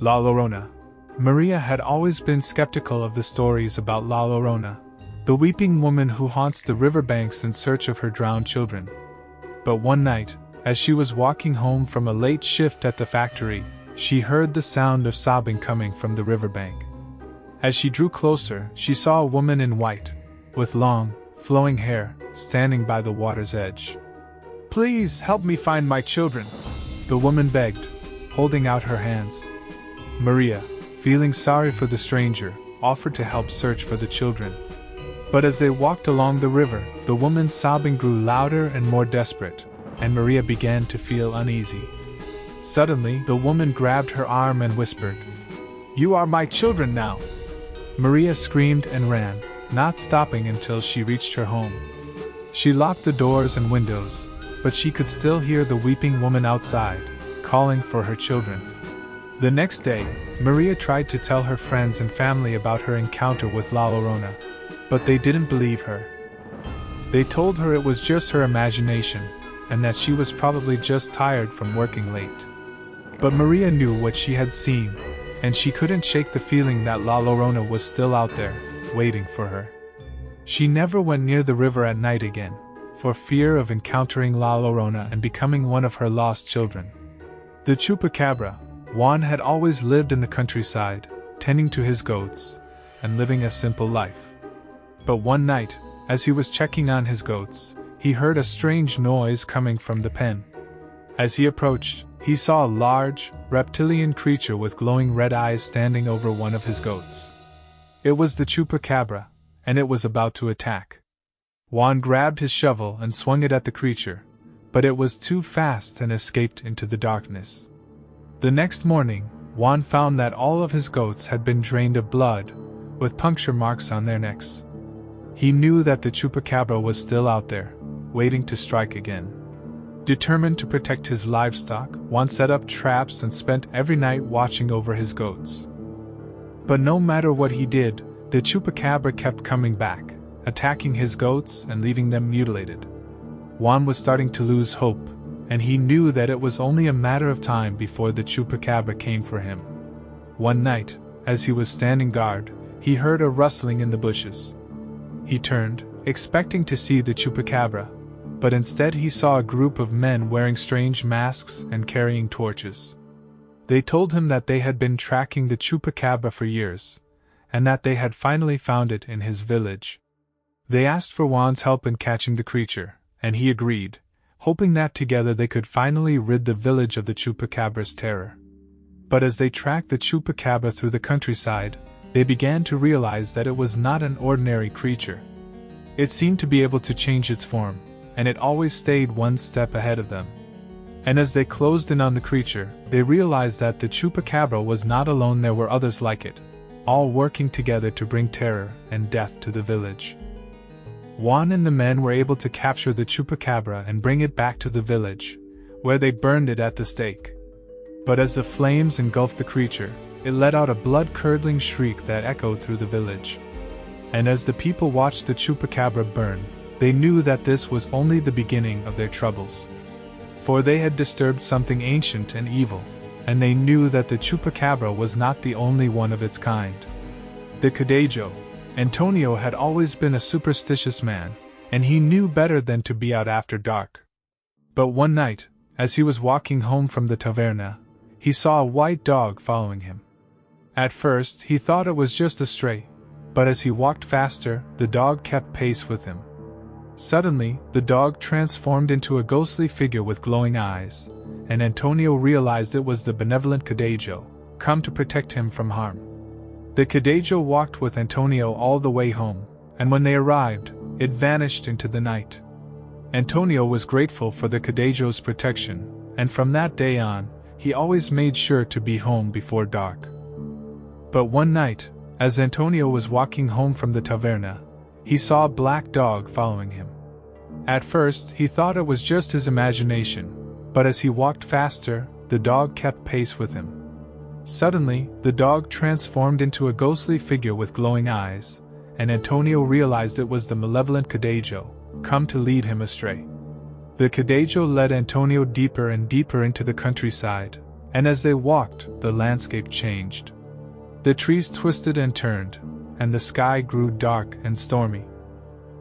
La Llorona. Maria had always been skeptical of the stories about La Llorona, the weeping woman who haunts the riverbanks in search of her drowned children. But one night, as she was walking home from a late shift at the factory, she heard the sound of sobbing coming from the riverbank. As she drew closer, she saw a woman in white, with long, flowing hair, standing by the water's edge. "Please help me find my children," the woman begged, holding out her hands. Maria, feeling sorry for the stranger, offered to help search for the children. But as they walked along the river, the woman's sobbing grew louder and more desperate, and Maria began to feel uneasy. Suddenly, the woman grabbed her arm and whispered, "You are my children now!" Maria screamed and ran, not stopping until she reached her home. She locked the doors and windows, but she could still hear the weeping woman outside, calling for her children. The next day, Maria tried to tell her friends and family about her encounter with La Llorona, but they didn't believe her. They told her it was just her imagination, and that she was probably just tired from working late. But Maria knew what she had seen, and she couldn't shake the feeling that La Llorona was still out there, waiting for her. She never went near the river at night again, for fear of encountering La Llorona and becoming one of her lost children. The Chupacabra, Juan, had always lived in the countryside, tending to his goats, and living a simple life. But one night, as he was checking on his goats, he heard a strange noise coming from the pen. As he approached, he saw a large, reptilian creature with glowing red eyes standing over one of his goats. It was the Chupacabra, and it was about to attack. Juan grabbed his shovel and swung it at the creature, but it was too fast and escaped into the darkness. The next morning, Juan found that all of his goats had been drained of blood, with puncture marks on their necks. He knew that the Chupacabra was still out there, waiting to strike again. Determined to protect his livestock, Juan set up traps and spent every night watching over his goats. But no matter what he did, the Chupacabra kept coming back, attacking his goats and leaving them mutilated. Juan was starting to lose hope, and he knew that it was only a matter of time before the Chupacabra came for him. One night, as he was standing guard, he heard a rustling in the bushes. He turned, expecting to see the Chupacabra, but instead he saw a group of men wearing strange masks and carrying torches. They told him that they had been tracking the Chupacabra for years, and that they had finally found it in his village. They asked for Juan's help in catching the creature, and he agreed, hoping that together they could finally rid the village of the Chupacabra's terror. But as they tracked the Chupacabra through the countryside, they began to realize that it was not an ordinary creature. It seemed to be able to change its form, and it always stayed one step ahead of them. And as they closed in on the creature, they realized that the Chupacabra was not alone. There were others like it, all working together to bring terror and death to the village. Juan and the men were able to capture the Chupacabra and bring it back to the village, where they burned it at the stake. But as the flames engulfed the creature, it let out a blood-curdling shriek that echoed through the village. And as the people watched the Chupacabra burn, they knew that this was only the beginning of their troubles. For they had disturbed something ancient and evil, and they knew that the Chupacabra was not the only one of its kind. The Cadejo, Antonio, had always been a superstitious man, and he knew better than to be out after dark. But one night, as he was walking home from the taverna, he saw a white dog following him. At first, he thought it was just a stray, but as he walked faster, the dog kept pace with him. Suddenly, the dog transformed into a ghostly figure with glowing eyes, and Antonio realized it was the benevolent Cadejo, come to protect him from harm. The Cadejo walked with Antonio all the way home, and when they arrived, it vanished into the night. Antonio was grateful for the Cadejo's protection, and from that day on, he always made sure to be home before dark. But one night, as Antonio was walking home from the taverna, he saw a black dog following him. At first, he thought it was just his imagination, but as he walked faster, the dog kept pace with him. Suddenly, the dog transformed into a ghostly figure with glowing eyes, and Antonio realized it was the malevolent Cadejo, come to lead him astray. The Cadejo led Antonio deeper and deeper into the countryside, And as they walked, the landscape changed. The trees twisted and turned, and the sky grew dark and stormy.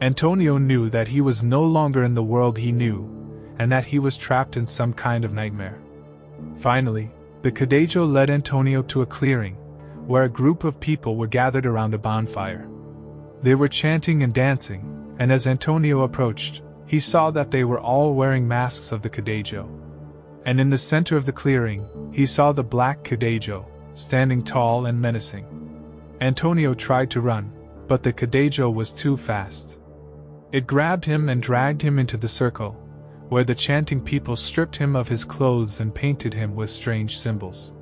Antonio knew that he was no longer in the world he knew, and that he was trapped in some kind of nightmare. Finally, the Cadejo led Antonio to a clearing, where a group of people were gathered around a bonfire. They were chanting and dancing, and as Antonio approached, he saw that they were all wearing masks of the Cadejo. And in the center of the clearing, he saw the black Cadejo, standing tall and menacing. Antonio tried to run, but the Cadejo was too fast. It grabbed him and dragged him into the circle, where the chanting people stripped him of his clothes and painted him with strange symbols.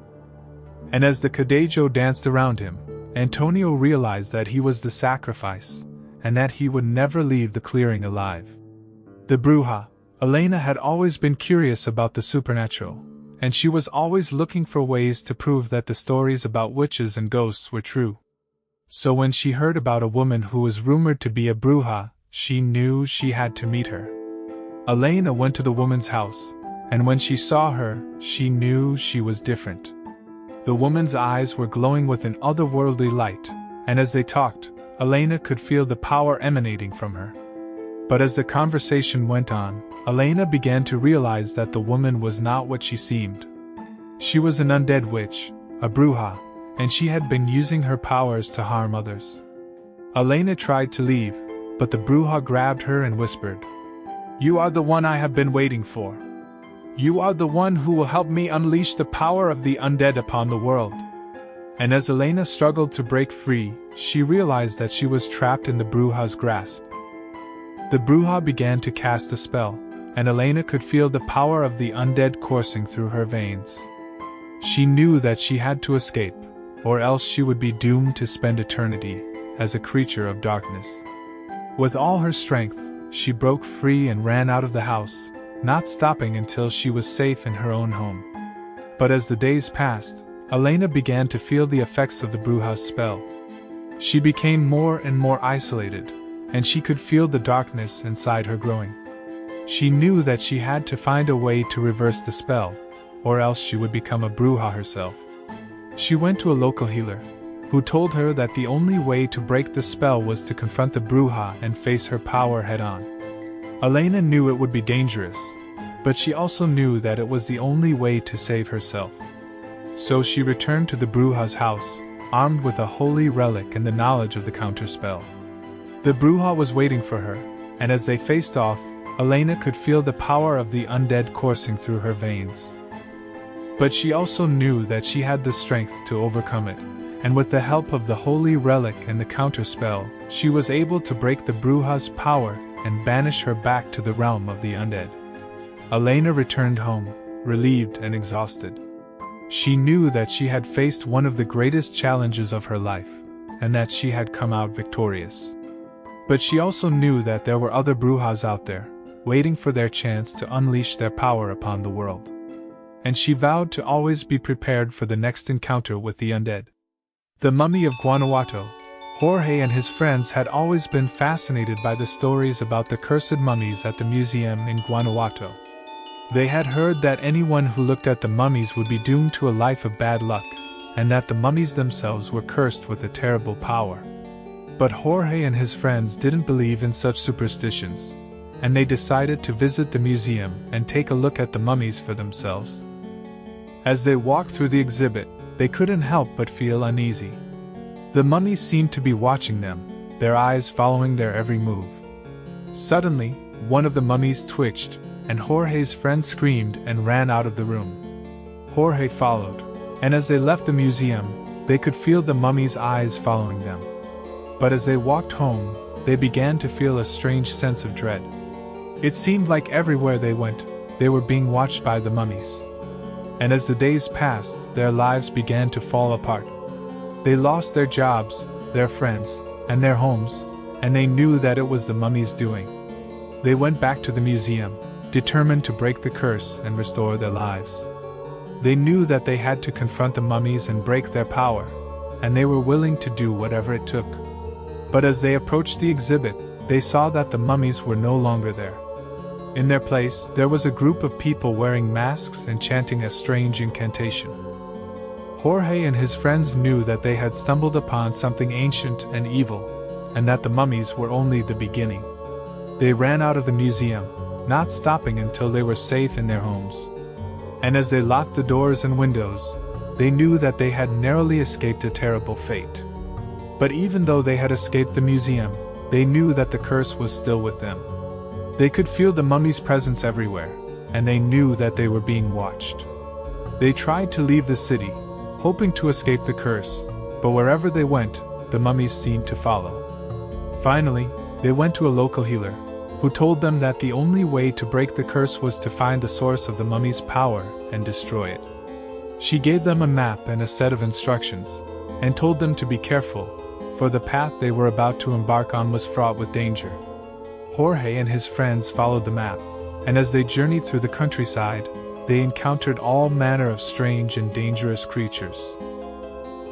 And as the Cadejo danced around him, Antonio realized that he was the sacrifice, and that he would never leave the clearing alive. The Bruja, Elena, had always been curious about the supernatural, and she was always looking for ways to prove that the stories about witches and ghosts were true. So when she heard about a woman who was rumored to be a Bruja, she knew she had to meet her. Elena went to the woman's house, and when she saw her, she knew she was different. The woman's eyes were glowing with an otherworldly light, and as they talked, Elena could feel the power emanating from her. But as the conversation went on, Elena began to realize that the woman was not what she seemed. She was an undead witch, a Bruja, and she had been using her powers to harm others. Elena tried to leave, but the Bruja grabbed her and whispered, "You are the one I have been waiting for. You are the one who will help me unleash the power of the undead upon the world." And as Elena struggled to break free, she realized that she was trapped in the Bruja's grasp. The Bruja began to cast a spell, and Elena could feel the power of the undead coursing through her veins. She knew that she had to escape, or else she would be doomed to spend eternity as a creature of darkness. With all her strength, she broke free and ran out of the house, not stopping until she was safe in her own home. But as the days passed, Elena began to feel the effects of the Bruja's spell. She became more and more isolated, and she could feel the darkness inside her growing. She knew that she had to find a way to reverse the spell, or else she would become a Bruja herself. She went to a local healer, who told her that the only way to break the spell was to confront the Bruja and face her power head-on. Elena knew it would be dangerous, but she also knew that it was the only way to save herself. So she returned to the Bruja's house, armed with a holy relic and the knowledge of the counterspell. The Bruja was waiting for her, and as they faced off, Elena could feel the power of the undead coursing through her veins. But she also knew that she had the strength to overcome it, and with the help of the holy relic and the counterspell, she was able to break the Bruja's power and banish her back to the realm of the undead. Elena returned home, relieved and exhausted. She knew that she had faced one of the greatest challenges of her life, and that she had come out victorious. But she also knew that there were other Brujas out there, waiting for their chance to unleash their power upon the world. And she vowed to always be prepared for the next encounter with the undead. The Mummy of Guanajuato. Jorge and his friends had always been fascinated by the stories about the cursed mummies at the museum in Guanajuato. They had heard that anyone who looked at the mummies would be doomed to a life of bad luck, and that the mummies themselves were cursed with a terrible power. But Jorge and his friends didn't believe in such superstitions, and they decided to visit the museum and take a look at the mummies for themselves. As they walked through the exhibit, they couldn't help but feel uneasy. The mummies seemed to be watching them, their eyes following their every move. Suddenly, one of the mummies twitched, and Jorge's friend screamed and ran out of the room. Jorge followed, and as they left the museum, they could feel the mummy's eyes following them. But as they walked home, they began to feel a strange sense of dread. It seemed like everywhere they went, they were being watched by the mummies. And as the days passed, their lives began to fall apart. They lost their jobs, their friends, and their homes, and they knew that it was the mummies' doing. They went back to the museum, determined to break the curse and restore their lives. They knew that they had to confront the mummies and break their power, and they were willing to do whatever it took. But as they approached the exhibit, they saw that the mummies were no longer there. In their place, there was a group of people wearing masks and chanting a strange incantation. Jorge and his friends knew that they had stumbled upon something ancient and evil, and that the mummies were only the beginning. They ran out of the museum, not stopping until they were safe in their homes. And as they locked the doors and windows, they knew that they had narrowly escaped a terrible fate. But even though they had escaped the museum, they knew that the curse was still with them. They could feel the mummy's presence everywhere, and they knew that they were being watched. They tried to leave the city, hoping to escape the curse, but wherever they went, the mummies seemed to follow. Finally, they went to a local healer, who told them that the only way to break the curse was to find the source of the mummy's power and destroy it. She gave them a map and a set of instructions, and told them to be careful, for the path they were about to embark on was fraught with danger. Jorge and his friends followed the map, and as they journeyed through the countryside, they encountered all manner of strange and dangerous creatures.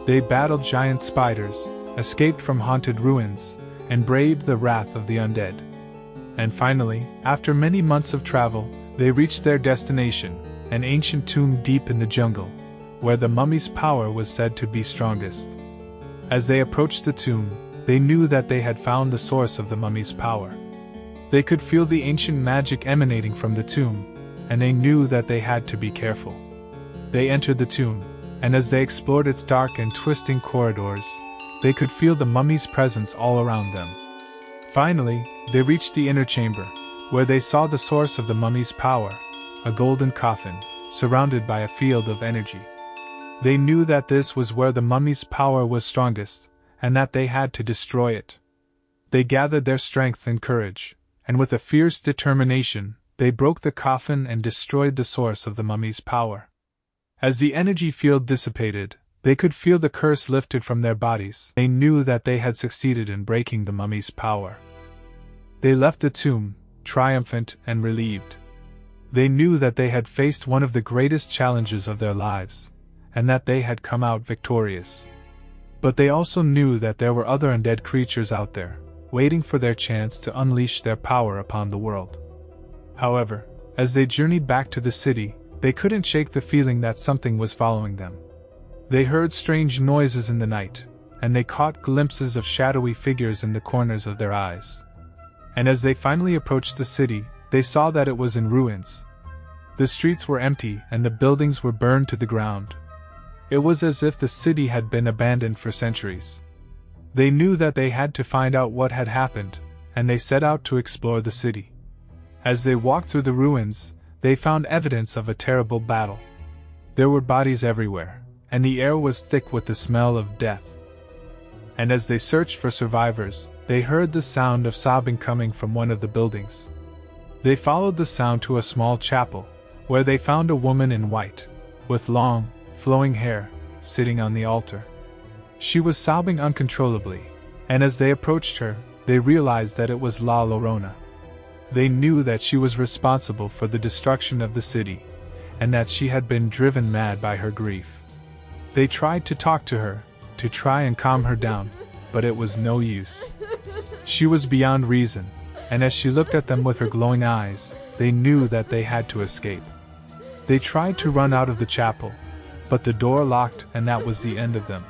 They battled giant spiders, escaped from haunted ruins, and braved the wrath of the undead. And finally, after many months of travel, they reached their destination, an ancient tomb deep in the jungle, where the mummy's power was said to be strongest. As they approached the tomb, they knew that they had found the source of the mummy's power. They could feel the ancient magic emanating from the tomb, and they knew that they had to be careful. They entered the tomb, and as they explored its dark and twisting corridors, they could feel the mummy's presence all around them. Finally, they reached the inner chamber, where they saw the source of the mummy's power, a golden coffin, surrounded by a field of energy. They knew that this was where the mummy's power was strongest, and that they had to destroy it. They gathered their strength and courage, and with a fierce determination, they broke the coffin and destroyed the source of the mummy's power. As the energy field dissipated, they could feel the curse lifted from their bodies. They knew that they had succeeded in breaking the mummy's power. They left the tomb, triumphant and relieved. They knew that they had faced one of the greatest challenges of their lives, and that they had come out victorious. But they also knew that there were other undead creatures out there, waiting for their chance to unleash their power upon the world. However, as they journeyed back to the city, they couldn't shake the feeling that something was following them. They heard strange noises in the night, and they caught glimpses of shadowy figures in the corners of their eyes. And as they finally approached the city, they saw that it was in ruins. The streets were empty and the buildings were burned to the ground. It was as if the city had been abandoned for centuries. They knew that they had to find out what had happened, and they set out to explore the city. As they walked through the ruins, they found evidence of a terrible battle. There were bodies everywhere, and the air was thick with the smell of death. And as they searched for survivors, they heard the sound of sobbing coming from one of the buildings. They followed the sound to a small chapel, where they found a woman in white, with long, flowing hair, sitting on the altar. She was sobbing uncontrollably, and as they approached her, they realized that it was La Llorona. They knew that she was responsible for the destruction of the city, and that she had been driven mad by her grief. They tried to talk to her, to try and calm her down, but it was no use. She was beyond reason, and as she looked at them with her glowing eyes, they knew that they had to escape. They tried to run out of the chapel, but the door locked and that was the end of them.